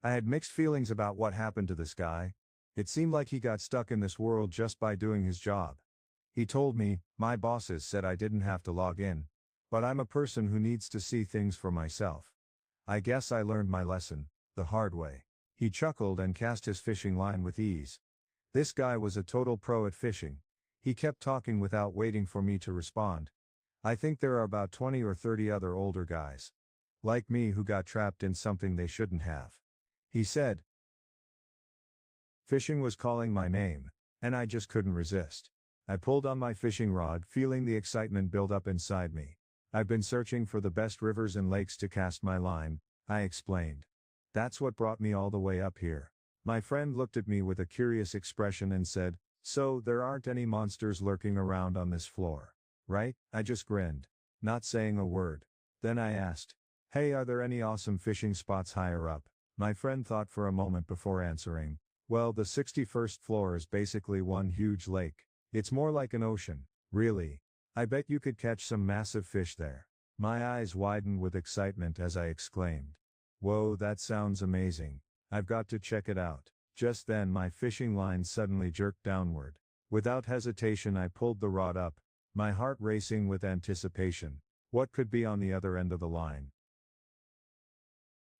I had mixed feelings about what happened to this guy. It seemed like he got stuck in this world just by doing his job. He told me, my bosses said I didn't have to log in. But I'm a person who needs to see things for myself. I guess I learned my lesson, the hard way. He chuckled and cast his fishing line with ease. This guy was a total pro at fishing. He kept talking without waiting for me to respond. I think there are about 20 or 30 other older guys like me who got trapped in something they shouldn't have. He said. Fishing was calling my name, and I just couldn't resist. I pulled on my fishing rod, feeling the excitement build up inside me. I've been searching for the best rivers and lakes to cast my line, I explained. That's what brought me all the way up here. My friend looked at me with a curious expression and said, so there aren't any monsters lurking around on this floor, right? I just grinned, not saying a word. Then I asked, hey, are there any awesome fishing spots higher up? My friend thought for a moment before answering, well, the 61st floor is basically one huge lake. It's more like an ocean, really. I bet you could catch some massive fish there. My eyes widened with excitement as I exclaimed, whoa, that sounds amazing. I've got to check it out. Just then my fishing line suddenly jerked downward. Without hesitation I pulled the rod up, my heart racing with anticipation. What could be on the other end of the line?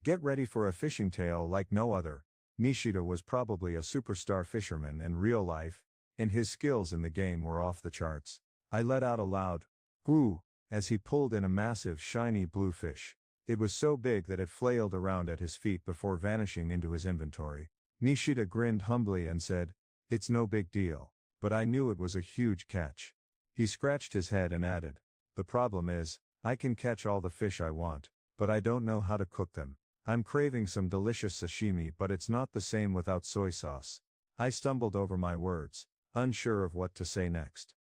Get ready for a fishing tale like no other. Nishida was probably a superstar fisherman in real life, and his skills in the game were off the charts. I let out a loud, "Ooh," as he pulled in a massive shiny blue fish. It was so big that it flailed around at his feet before vanishing into his inventory. Nishida grinned humbly and said, it's no big deal, but I knew it was a huge catch. He scratched his head and added, the problem is, I can catch all the fish I want, but I don't know how to cook them. I'm craving some delicious sashimi, but it's not the same without soy sauce. I stumbled over my words, unsure of what to say next.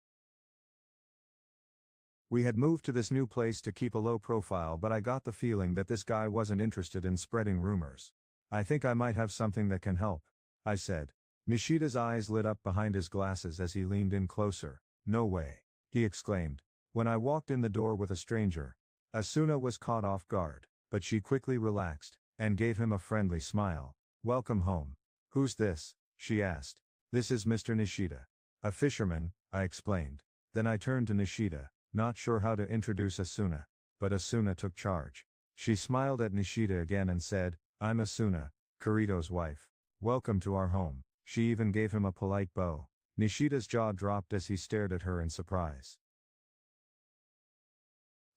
We had moved to this new place to keep a low profile, but I got the feeling that this guy wasn't interested in spreading rumors. I think I might have something that can help, I said. Nishida's eyes lit up behind his glasses as he leaned in closer. No way, he exclaimed. When I walked in the door with a stranger, Asuna was caught off guard, but she quickly relaxed and gave him a friendly smile. Welcome home. Who's this? She asked. This is Mr. Nishida. A fisherman, I explained. Then I turned to Nishida, not sure how to introduce Asuna, but Asuna took charge. She smiled at Nishida again and said, I'm Asuna, Kirito's wife. Welcome to our home. She even gave him a polite bow. Nishida's jaw dropped as he stared at her in surprise.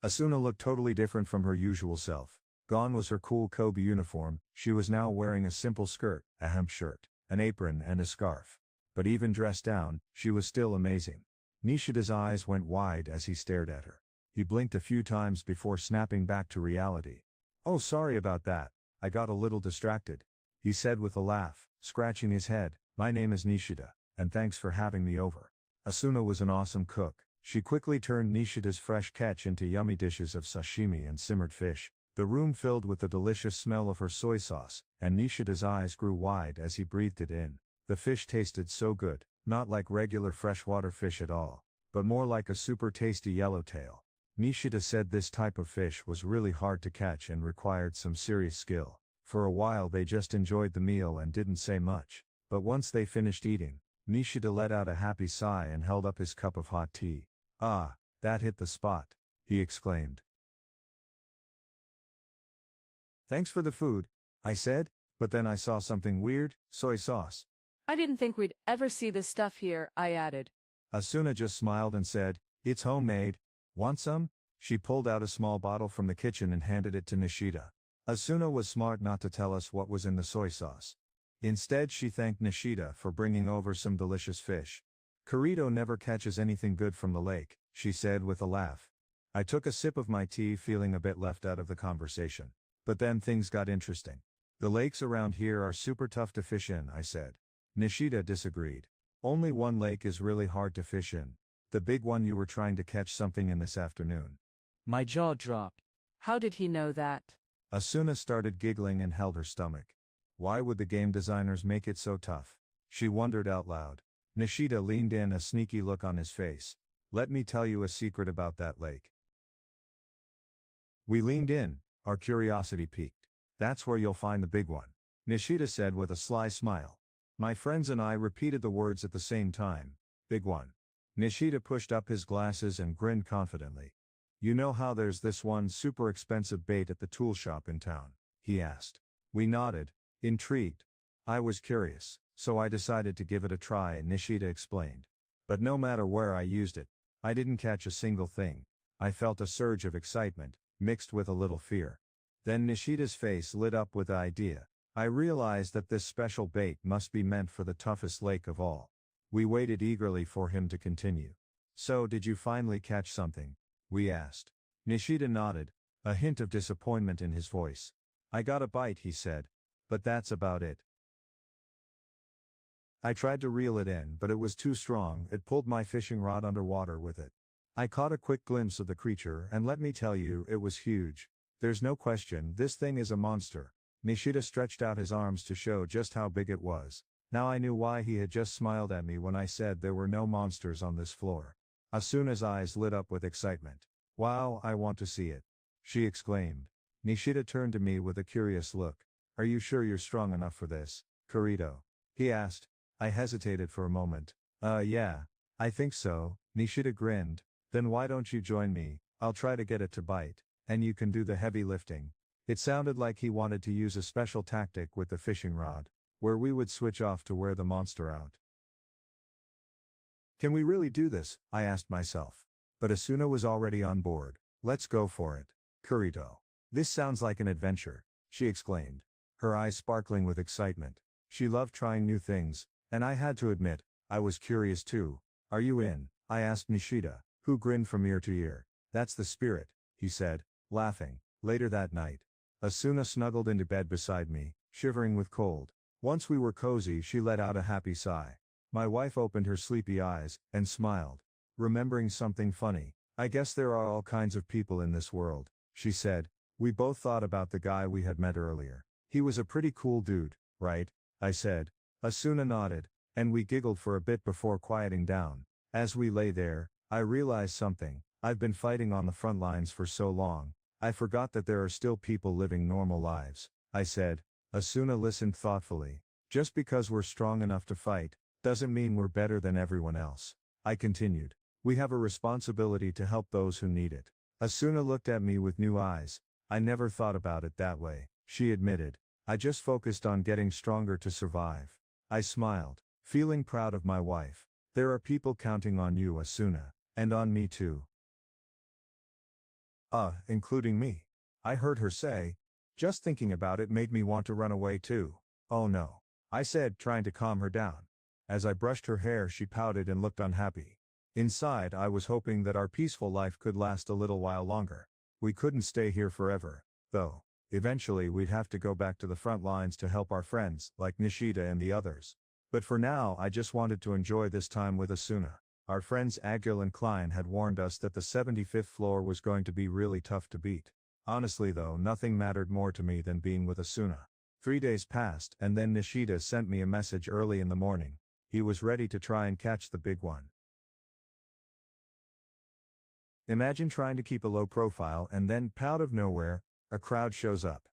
Asuna looked totally different from her usual self. Gone was her cool Kobe uniform, she was now wearing a simple skirt, a hemp shirt, an apron and a scarf. But even dressed down, she was still amazing. Nishida's eyes went wide as he stared at her. He blinked a few times before snapping back to reality. Oh, sorry about that, I got a little distracted, he said with a laugh, scratching his head. My name is Nishida, and thanks for having me over. Asuna was an awesome cook. She quickly turned Nishida's fresh catch into yummy dishes of sashimi and simmered fish. The room filled with the delicious smell of her soy sauce, and Nishida's eyes grew wide as he breathed it in. The fish tasted so good, not like regular freshwater fish at all, but more like a super tasty yellowtail. Nishida said this type of fish was really hard to catch and required some serious skill. For a while they just enjoyed the meal and didn't say much, but once they finished eating, Nishida let out a happy sigh and held up his cup of hot tea. Ah, that hit the spot, he exclaimed. Thanks for the food, I said, but then I saw something weird, soy sauce. I didn't think we'd ever see this stuff here, I added. Asuna just smiled and said, it's homemade. Want some? She pulled out a small bottle from the kitchen and handed it to Nishida. Asuna was smart not to tell us what was in the soy sauce. Instead she thanked Nishida for bringing over some delicious fish. Kirito never catches anything good from the lake, she said with a laugh. I took a sip of my tea feeling a bit left out of the conversation. But then things got interesting. The lakes around here are super tough to fish in, I said. Nishida disagreed. Only one lake is really hard to fish in. The big one you were trying to catch something in this afternoon. My jaw dropped. How did he know that? Asuna started giggling and held her stomach. Why would the game designers make it so tough? She wondered out loud. Nishida leaned in, a sneaky look on his face. Let me tell you a secret about that lake. We leaned in, our curiosity piqued. That's where you'll find the big one. Nishida said with a sly smile. My friends and I repeated the words at the same time. Big one. Nishida pushed up his glasses and grinned confidently. You know how there's this one super expensive bait at the tool shop in town? He asked. We nodded, intrigued. I was curious, so I decided to give it a try, Nishida explained. But no matter where I used it, I didn't catch a single thing. I felt a surge of excitement, mixed with a little fear. Then Nishida's face lit up with the idea. I realized that this special bait must be meant for the toughest lake of all. We waited eagerly for him to continue. So did you finally catch something? We asked. Nishida nodded, a hint of disappointment in his voice. I got a bite, he said. But that's about it. I tried to reel it in, but it was too strong. It pulled my fishing rod underwater with it. I caught a quick glimpse of the creature, and let me tell you, it was huge. There's no question, this thing is a monster. Nishida stretched out his arms to show just how big it was. Now I knew why he had just smiled at me when I said there were no monsters on this floor. Asuna's eyes lit up with excitement. Wow, I want to see it, she exclaimed. Nishida turned to me with a curious look. Are you sure you're strong enough for this, Kurito? He asked. I hesitated for a moment. Yeah, I think so, Nishida grinned. Then why don't you join me? I'll try to get it to bite, and you can do the heavy lifting. It sounded like he wanted to use a special tactic with the fishing rod, where we would switch off to wear the monster out. Can we really do this? I asked myself. But Asuna was already on board. Let's go for it, Kurito. This sounds like an adventure, she exclaimed, her eyes sparkling with excitement. She loved trying new things, and I had to admit, I was curious too. Are you in? I asked Nishida, who grinned from ear to ear. That's the spirit, he said, laughing. Later that night, Asuna snuggled into bed beside me, shivering with cold. Once we were cozy, she let out a happy sigh. My wife opened her sleepy eyes, and smiled. Remembering something funny, I guess there are all kinds of people in this world, she said. We both thought about the guy we had met earlier. He was a pretty cool dude, right? I said. Asuna nodded, and we giggled for a bit before quieting down. As we lay there, I realized something. I've been fighting on the front lines for so long, I forgot that there are still people living normal lives, I said. Asuna listened thoughtfully. Just because we're strong enough to fight, doesn't mean we're better than everyone else. I continued. We have a responsibility to help those who need it. Asuna looked at me with new eyes. I never thought about it that way, she admitted. I just focused on getting stronger to survive. I smiled, feeling proud of my wife. There are people counting on you, Asuna, and on me too. Including me. I heard her say. Just thinking about it made me want to run away too. Oh no, I said, trying to calm her down. As I brushed her hair, she pouted and looked unhappy. Inside, I was hoping that our peaceful life could last a little while longer. We couldn't stay here forever, though. Eventually we'd have to go back to the front lines to help our friends, like Nishida and the others. But for now, I just wanted to enjoy this time with Asuna. Our friends Agil and Klein had warned us that the 75th floor was going to be really tough to beat. Honestly though, nothing mattered more to me than being with Asuna. 3 days passed, and then Nishida sent me a message early in the morning. He was ready to try and catch the big one. Imagine trying to keep a low profile and then, out of nowhere, a crowd shows up.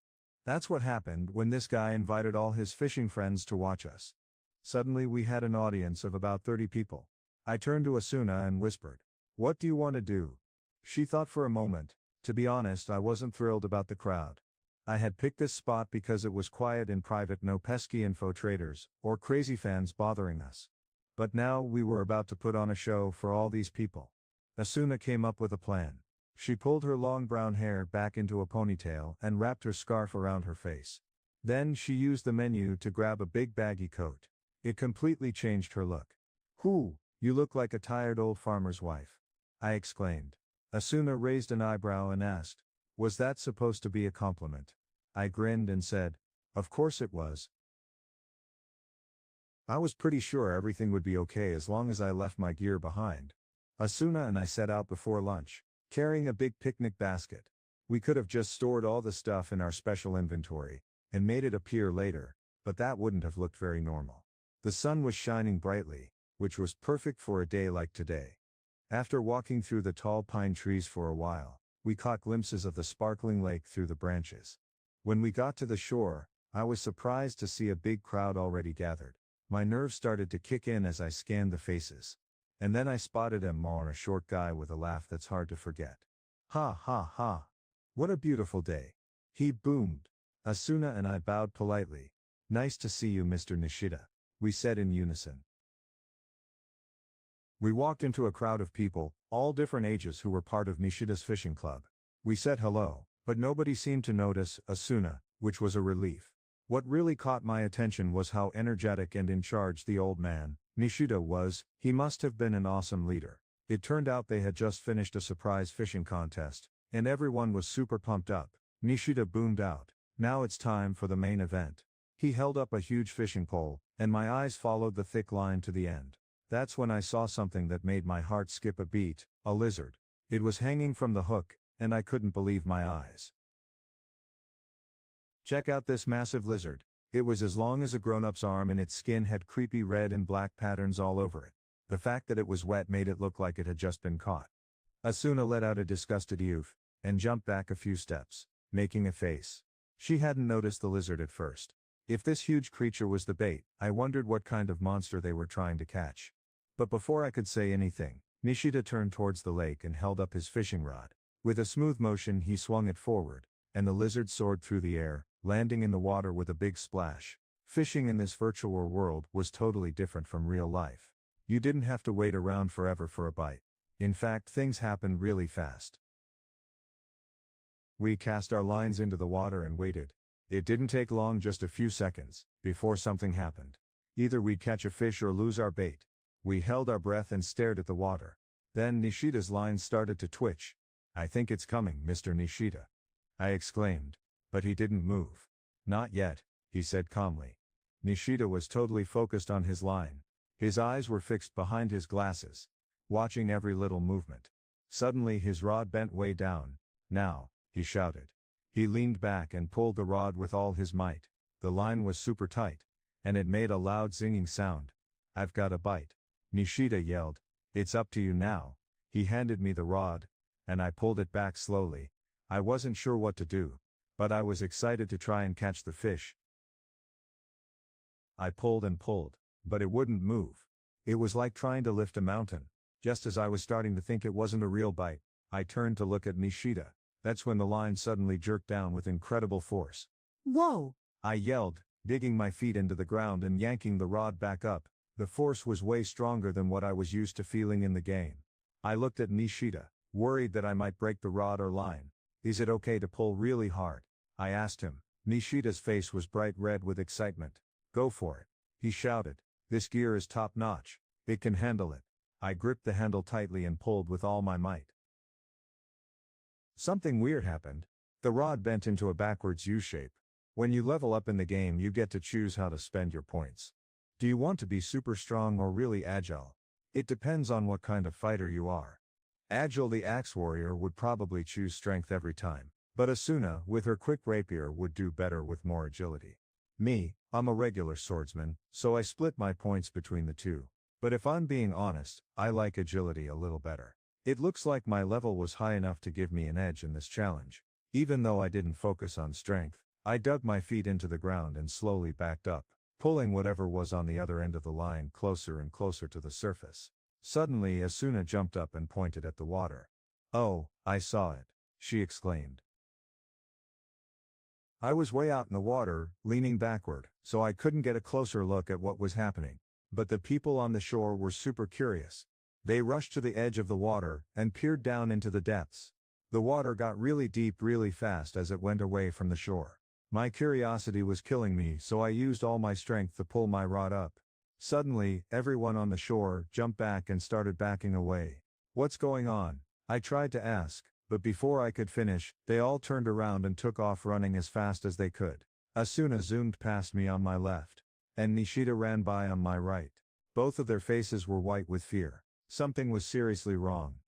That's what happened when this guy invited all his fishing friends to watch us. Suddenly we had an audience of about 30 people. I turned to Asuna and whispered, "What do you want to do?" She thought for a moment. To be honest, I wasn't thrilled about the crowd. I had picked this spot because it was quiet and private, no pesky info traders or crazy fans bothering us. But now we were about to put on a show for all these people. Asuna came up with a plan. She pulled her long brown hair back into a ponytail and wrapped her scarf around her face. Then she used the menu to grab a big baggy coat. It completely changed her look. "Whoo, you look like a tired old farmer's wife," I exclaimed. Asuna raised an eyebrow and asked, "Was that supposed to be a compliment?" I grinned and said, "Of course it was. I was pretty sure everything would be okay as long as I left my gear behind." Asuna and I set out before lunch, carrying a big picnic basket. We could have just stored all the stuff in our special inventory and made it appear later, but that wouldn't have looked very normal. The sun was shining brightly, which was perfect for a day like today. After walking through the tall pine trees for a while, we caught glimpses of the sparkling lake through the branches. When we got to the shore, I was surprised to see a big crowd already gathered. My nerves started to kick in as I scanned the faces. And then I spotted a short guy with a laugh that's hard to forget. Ha ha ha. What a beautiful day. He boomed. Asuna and I bowed politely. Nice to see you, Mr. Nishida, we said in unison. We walked into a crowd of people, all different ages, who were part of Nishida's fishing club. We said hello, but nobody seemed to notice Asuna, which was a relief. What really caught my attention was how energetic and in charge the old man, Nishida, was. He must have been an awesome leader. It turned out they had just finished a surprise fishing contest, and everyone was super pumped up. Nishida boomed out, "Now it's time for the main event." He held up a huge fishing pole, and my eyes followed the thick line to the end. That's when I saw something that made my heart skip a beat, a lizard. It was hanging from the hook, and I couldn't believe my eyes. Check out this massive lizard. It was as long as a grown-up's arm and its skin had creepy red and black patterns all over it. The fact that it was wet made it look like it had just been caught. Asuna let out a disgusted "oof" and jumped back a few steps, making a face. She hadn't noticed the lizard at first. If this huge creature was the bait, I wondered what kind of monster they were trying to catch. But before I could say anything, Nishida turned towards the lake and held up his fishing rod. With a smooth motion he swung it forward, and the lizard soared through the air, landing in the water with a big splash. Fishing in this virtual world was totally different from real life. You didn't have to wait around forever for a bite. In fact, things happened really fast. We cast our lines into the water and waited. It didn't take long, just a few seconds, before something happened. Either we'd catch a fish or lose our bait. We held our breath and stared at the water. Then Nishida's lines started to twitch. "I think it's coming, Mr. Nishida," I exclaimed. But he didn't move. "Not yet," he said calmly. Nishida was totally focused on his line. His eyes were fixed behind his glasses, watching every little movement. Suddenly his rod bent way down. "Now," he shouted. He leaned back and pulled the rod with all his might. The line was super tight, and it made a loud zinging sound. "I've got a bite," Nishida yelled. "It's up to you now." He handed me the rod, and I pulled it back slowly. I wasn't sure what to do, but I was excited to try and catch the fish. I pulled and pulled, but it wouldn't move. It was like trying to lift a mountain. Just as I was starting to think it wasn't a real bite, I turned to look at Nishida. That's when the line suddenly jerked down with incredible force. Whoa! I yelled, digging my feet into the ground and yanking the rod back up. The force was way stronger than what I was used to feeling in the game. I looked at Nishida, worried that I might break the rod or line. "Is it okay to pull really hard?" I asked him. Nishida's face was bright red with excitement. "Go for it," he shouted. "This gear is top notch. It can handle it." I gripped the handle tightly and pulled with all my might. Something weird happened. The rod bent into a backwards U-shape. When you level up in the game, you get to choose how to spend your points. Do you want to be super strong or really agile? It depends on what kind of fighter you are. Agile, the axe warrior, would probably choose strength every time, but Asuna, with her quick rapier, would do better with more agility. Me, I'm a regular swordsman, so I split my points between the two. But if I'm being honest, I like agility a little better. It looks like my level was high enough to give me an edge in this challenge. Even though I didn't focus on strength, I dug my feet into the ground and slowly backed up, pulling whatever was on the other end of the line closer and closer to the surface. Suddenly Asuna jumped up and pointed at the water. "Oh, I saw it," she exclaimed. I was way out in the water, leaning backward, so I couldn't get a closer look at what was happening. But the people on the shore were super curious. They rushed to the edge of the water and peered down into the depths. The water got really deep really fast as it went away from the shore. My curiosity was killing me, so I used all my strength to pull my rod up. Suddenly, everyone on the shore jumped back and started backing away. "What's going on?" I tried to ask, but before I could finish, they all turned around and took off running as fast as they could. Asuna zoomed past me on my left, and Nishida ran by on my right. Both of their faces were white with fear. Something was seriously wrong.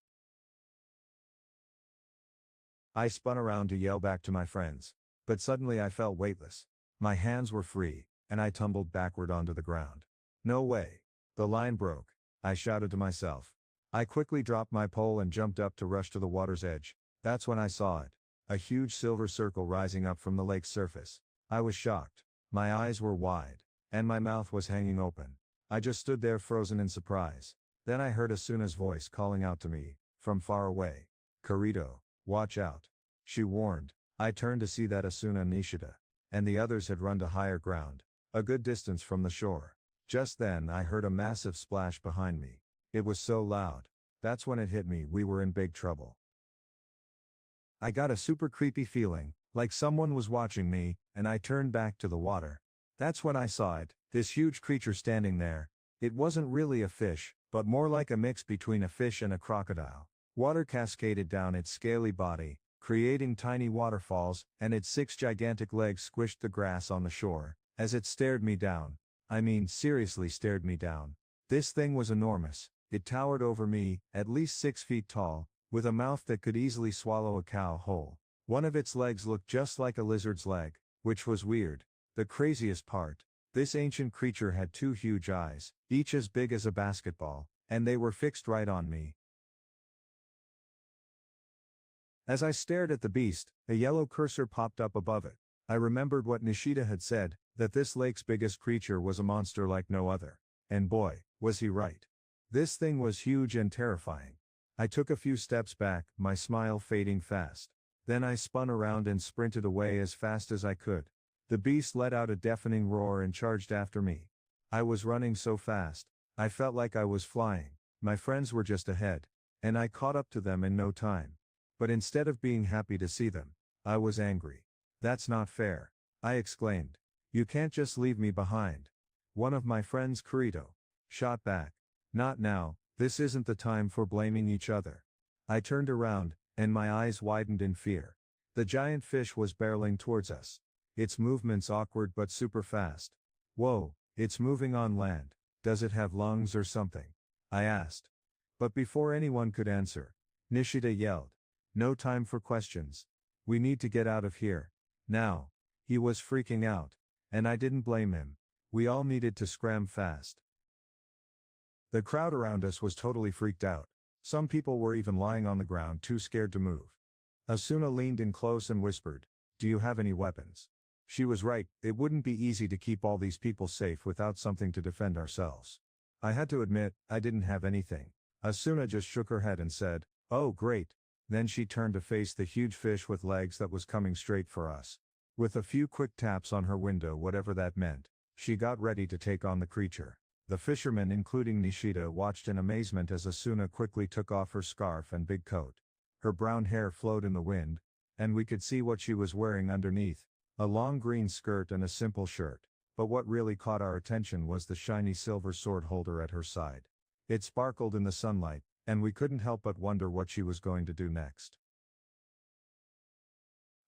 I spun around to yell back to my friends, but suddenly I felt weightless. My hands were free, and I tumbled backward onto the ground. "No way. The line broke," I shouted to myself. I quickly dropped my pole and jumped up to rush to the water's edge. That's when I saw it. A huge silver circle rising up from the lake's surface. I was shocked. My eyes were wide, and my mouth was hanging open. I just stood there frozen in surprise. Then I heard Asuna's voice calling out to me, from far away. "Kirito, watch out," she warned. I turned to see that Asuna, Nishida, and the others had run to higher ground, a good distance from the shore. Just then I heard a massive splash behind me. It was so loud. That's when it hit me, we were in big trouble. I got a super creepy feeling, like someone was watching me, and I turned back to the water. That's when I saw it, this huge creature standing there. It wasn't really a fish, but more like a mix between a fish and a crocodile. Water cascaded down its scaly body, creating tiny waterfalls, and its 6 gigantic legs squished the grass on the shore, as it stared me down. I mean, seriously stared me down. This thing was enormous. It towered over me, at least 6 feet tall, with a mouth that could easily swallow a cow whole. One of its legs looked just like a lizard's leg, which was weird. The craziest part, this ancient creature had 2 huge eyes, each as big as a basketball, and they were fixed right on me. As I stared at the beast, a yellow cursor popped up above it. I remembered what Nishida had said, that this lake's biggest creature was a monster like no other. And boy, was he right. This thing was huge and terrifying. I took a few steps back, my smile fading fast. Then I spun around and sprinted away as fast as I could. The beast let out a deafening roar and charged after me. I was running so fast, I felt like I was flying. My friends were just ahead, and I caught up to them in no time. But instead of being happy to see them, I was angry. "That's not fair," I exclaimed. "You can't just leave me behind." One of my friends, Kirito, shot back. "Not now, this isn't the time for blaming each other." I turned around, and my eyes widened in fear. The giant fish was barreling towards us. Its movements awkward but super fast. "Whoa, it's moving on land. Does it have lungs or something?" I asked. But before anyone could answer, Nishida yelled, "No time for questions. We need to get out of here. Now." He was freaking out, and I didn't blame him. We all needed to scram fast. The crowd around us was totally freaked out. Some people were even lying on the ground too scared to move. Asuna leaned in close and whispered, "Do you have any weapons?" She was right, it wouldn't be easy to keep all these people safe without something to defend ourselves. I had to admit, I didn't have anything. Asuna just shook her head and said, "Oh great." Then she turned to face the huge fish with legs that was coming straight for us. With a few quick taps on her window, whatever that meant, she got ready to take on the creature. The fishermen, including Nishida, watched in amazement as Asuna quickly took off her scarf and big coat. Her brown hair flowed in the wind, and we could see what she was wearing underneath, a long green skirt and a simple shirt. But what really caught our attention was the shiny silver sword holder at her side. It sparkled in the sunlight, and we couldn't help but wonder what she was going to do next.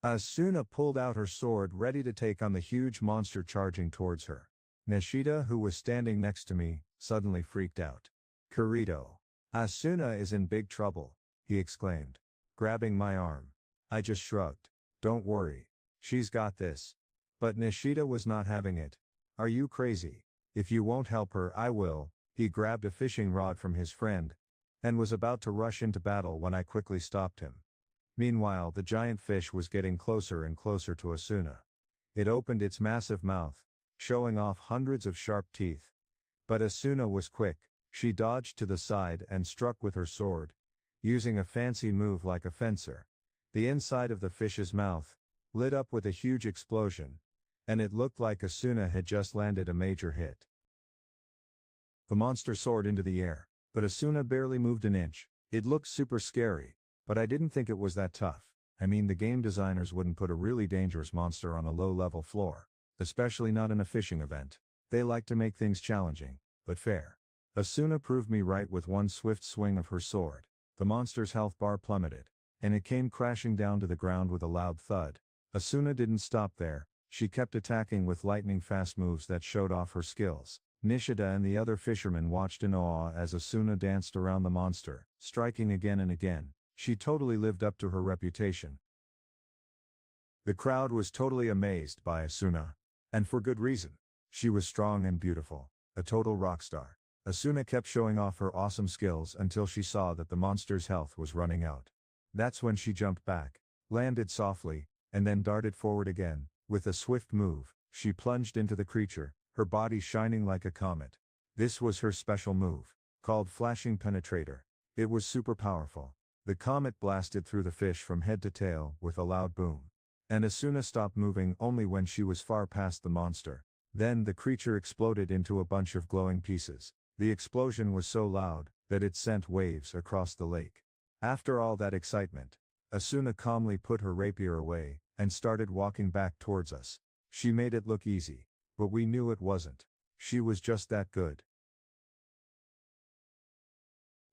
Asuna pulled out her sword ready to take on the huge monster charging towards her. Nishida, who was standing next to me, suddenly freaked out. "Kirito. Asuna is in big trouble," he exclaimed, grabbing my arm. I just shrugged. "Don't worry. She's got this." But Nishida was not having it. "Are you crazy? If you won't help her, I will." He grabbed a fishing rod from his friend, and was about to rush into battle when I quickly stopped him. Meanwhile, the giant fish was getting closer and closer to Asuna. It opened its massive mouth, showing off hundreds of sharp teeth. But Asuna was quick. She dodged to the side and struck with her sword, using a fancy move like a fencer. The inside of the fish's mouth lit up with a huge explosion, and it looked like Asuna had just landed a major hit. The monster soared into the air, but Asuna barely moved an inch. It looked super scary, but I didn't think it was that tough. I mean, the game designers wouldn't put a really dangerous monster on a low-level floor, especially not in a fishing event. They like to make things challenging, but fair. Asuna proved me right with one swift swing of her sword. The monster's health bar plummeted, and it came crashing down to the ground with a loud thud. Asuna didn't stop there. She kept attacking with lightning-fast moves that showed off her skills. Nishida and the other fishermen watched in awe as Asuna danced around the monster, striking again and again. She totally lived up to her reputation. The crowd was totally amazed by Asuna, and for good reason. She was strong and beautiful, a total rock star. Asuna kept showing off her awesome skills until she saw that the monster's health was running out. That's when she jumped back, landed softly, and then darted forward again. With a swift move, She plunged into the creature, her body shining like a comet. This was her special move, called Flashing Penetrator. It was super powerful. The comet blasted through the fish from head to tail with a loud boom. And Asuna stopped moving only when she was far past the monster. Then the creature exploded into a bunch of glowing pieces. The explosion was so loud that it sent waves across the lake. After all that excitement, Asuna calmly put her rapier away and started walking back towards us. She made it look easy, but we knew it wasn't. She was just that good.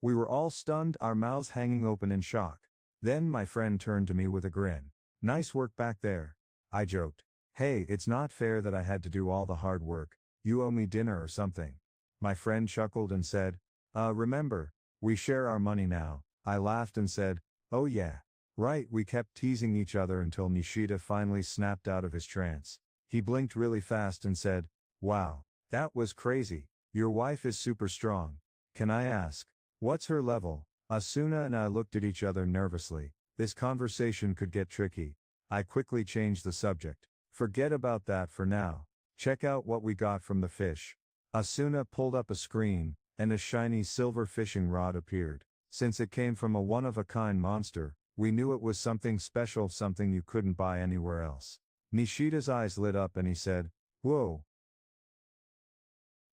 We were all stunned, our mouths hanging open in shock. Then my friend turned to me with a grin. "Nice work back there." I joked. "Hey, it's not fair that I had to do all the hard work. You owe me dinner or something." My friend chuckled and said, Remember, we share our money now." I laughed and said, "Oh yeah. Right." We kept teasing each other until Nishida finally snapped out of his trance. He blinked really fast and said, "Wow, that was crazy. Your wife is super strong. Can I ask, what's her level?" Asuna and I looked at each other nervously. This conversation could get tricky. I quickly changed the subject. "Forget about that for now. Check out what we got from the fish." Asuna pulled up a screen, and a shiny silver fishing rod appeared. Since it came from a one-of-a-kind monster, we knew it was something special, something you couldn't buy anywhere else. Nishida's eyes lit up and he said, "Whoa.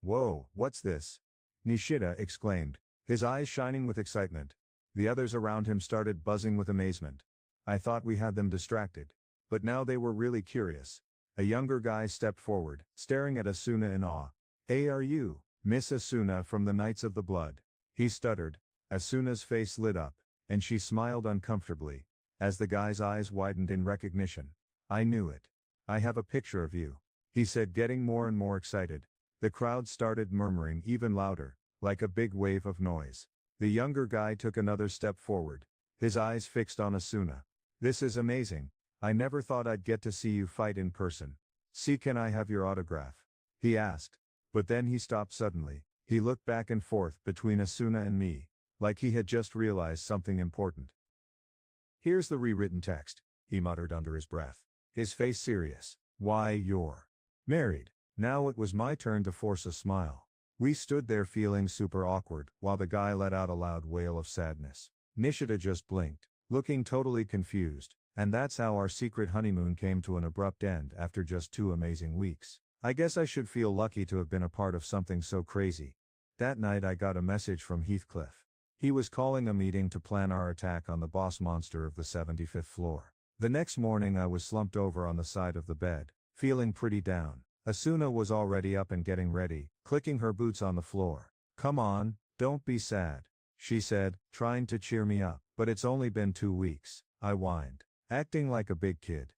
Whoa, what's this?" Nishida exclaimed, his eyes shining with excitement. The others around him started buzzing with amazement. I thought we had them distracted. But now they were really curious. A younger guy stepped forward, staring at Asuna in awe. "Hey, are you Miss Asuna from the Knights of the Blood?" He stuttered. Asuna's face lit up, and she smiled uncomfortably. As the guy's eyes widened in recognition, "I knew it. I have a picture of you," he said, getting more and more excited. The crowd started murmuring even louder, like a big wave of noise. The younger guy took another step forward, his eyes fixed on Asuna. "This is amazing. I never thought I'd get to see you fight in person. See, can I have your autograph?" he asked. But then he stopped suddenly. He looked back and forth between Asuna and me, like he had just realized something important. "Here's the rewritten text," he muttered under his breath, his face serious. "Why, you're married." Now it was my turn to force a smile. We stood there feeling super awkward, while the guy let out a loud wail of sadness. Nishida just blinked, looking totally confused, and that's how our secret honeymoon came to an abrupt end after just 2 amazing weeks. I guess I should feel lucky to have been a part of something so crazy. That night I got a message from Heathcliff. He was calling a meeting to plan our attack on the boss monster of the 75th floor. The next morning I was slumped over on the side of the bed, feeling pretty down. Asuna was already up and getting ready, clicking her boots on the floor. "Come on, don't be sad," she said, trying to cheer me up. "But it's only been 2 weeks," I whined, acting like a big kid.